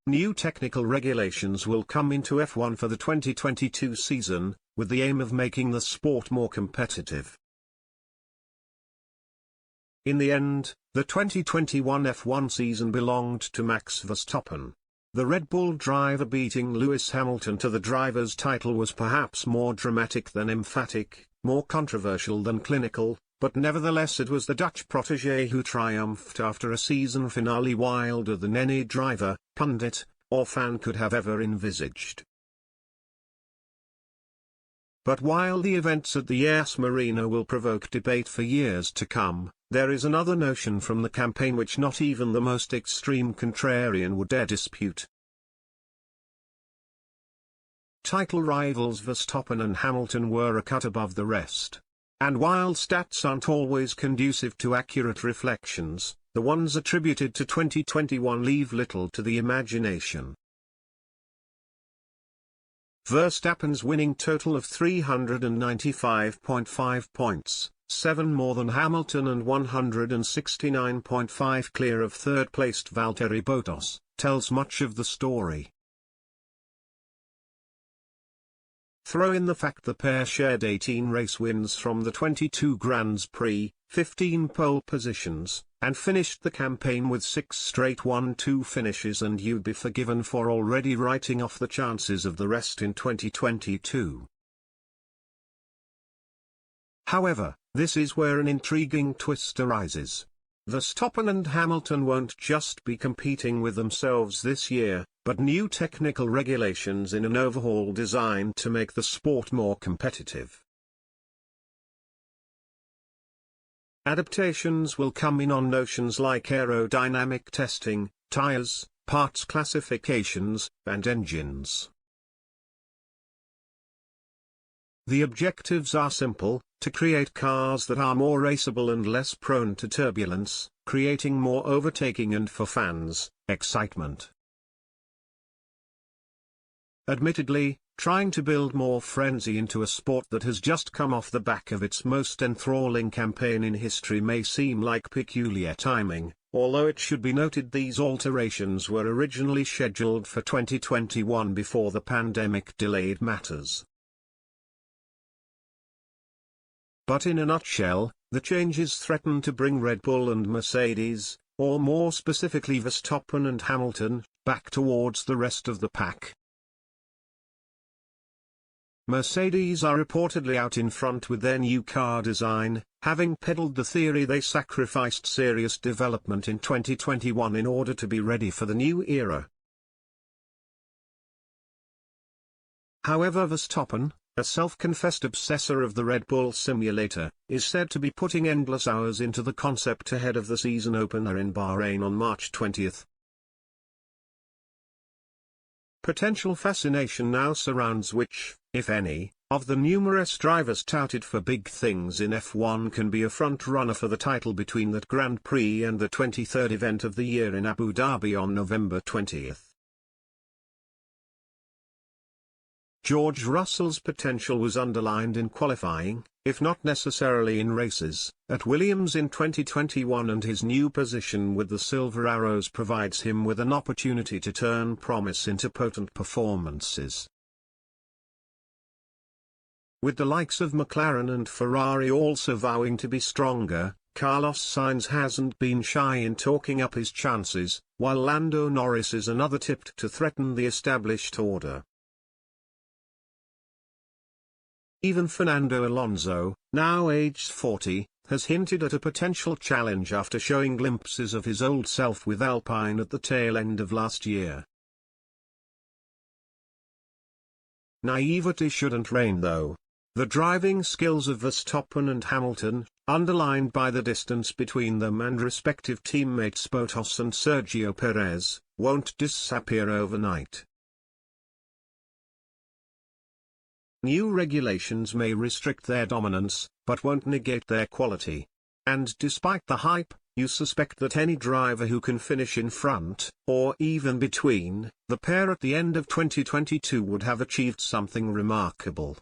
New technical regulations will come into F1 for the 2022 season, with the aim of making the sport more competitive. In the end, the 2021 F1 season belonged to Max Verstappen. The Red Bull driver beating Lewis Hamilton to the driver's title was perhaps more dramatic than emphatic, more controversial than clinical, but nevertheless it was the Dutch protégé who triumphed after a season finale wilder than any driver, pundit, or fan could have ever envisaged. But while the events at the Yas Marina will provoke debate for years to come, there is another notion from the campaign which not even the most extreme contrarian would dare dispute. Title rivals Verstappen and Hamilton were a cut above the rest. And while stats aren't always conducive to accurate reflections, the ones attributed to 2021 leave little to the imagination. Verstappen's winning total of 395.5 points, 7 more than Hamilton and 169.5 clear of third-placed Valtteri Bottas, tells much of the story. Throw in the fact the pair shared 18 race wins from the 22 Grands Prix, 15 pole positions, and finished the campaign with 6 straight 1-2 finishes, and you'd be forgiven for already writing off the chances of the rest in 2022. However, this is where an intriguing twist arises. Verstappen and Hamilton won't just be competing with themselves this year, but new technical regulations in an overhaul designed to make the sport more competitive. Adaptations will come in on notions like aerodynamic testing, tires, parts classifications, and engines. The objectives are simple: to create cars that are more raceable and less prone to turbulence, creating more overtaking and, for fans, excitement. Admittedly, trying to build more frenzy into a sport that has just come off the back of its most enthralling campaign in history may seem like peculiar timing, although it should be noted these alterations were originally scheduled for 2021 before the pandemic delayed matters. But in a nutshell, the changes threaten to bring Red Bull and Mercedes, or more specifically Verstappen and Hamilton, back towards the rest of the pack. Mercedes are reportedly out in front with their new car design, having peddled the theory they sacrificed serious development in 2021 in order to be ready for the new era. However, Verstappen, a self-confessed obsessor of the Red Bull simulator, is said to be putting endless hours into the concept ahead of the season opener in Bahrain on March 20. Potential fascination now surrounds which, if any, of the numerous drivers touted for big things in F1 can be a front-runner for the title between that Grand Prix and the 23rd event of the year in Abu Dhabi on November 20. George Russell's potential was underlined in qualifying, if not necessarily in races, at Williams in 2021, and his new position with the Silver Arrows provides him with an opportunity to turn promise into potent performances. With the likes of McLaren and Ferrari also vowing to be stronger, Carlos Sainz hasn't been shy in talking up his chances, while Lando Norris is another tipped to threaten the established order. Even Fernando Alonso, now aged 40, has hinted at a potential challenge after showing glimpses of his old self with Alpine at the tail end of last year. Naivety shouldn't reign though. The driving skills of Verstappen and Hamilton, underlined by the distance between them and respective teammates Bottas and Sergio Perez, won't disappear overnight. New regulations may restrict their dominance, but won't negate their quality. And despite the hype, you suspect that any driver who can finish in front, or even between, the pair at the end of 2022 would have achieved something remarkable.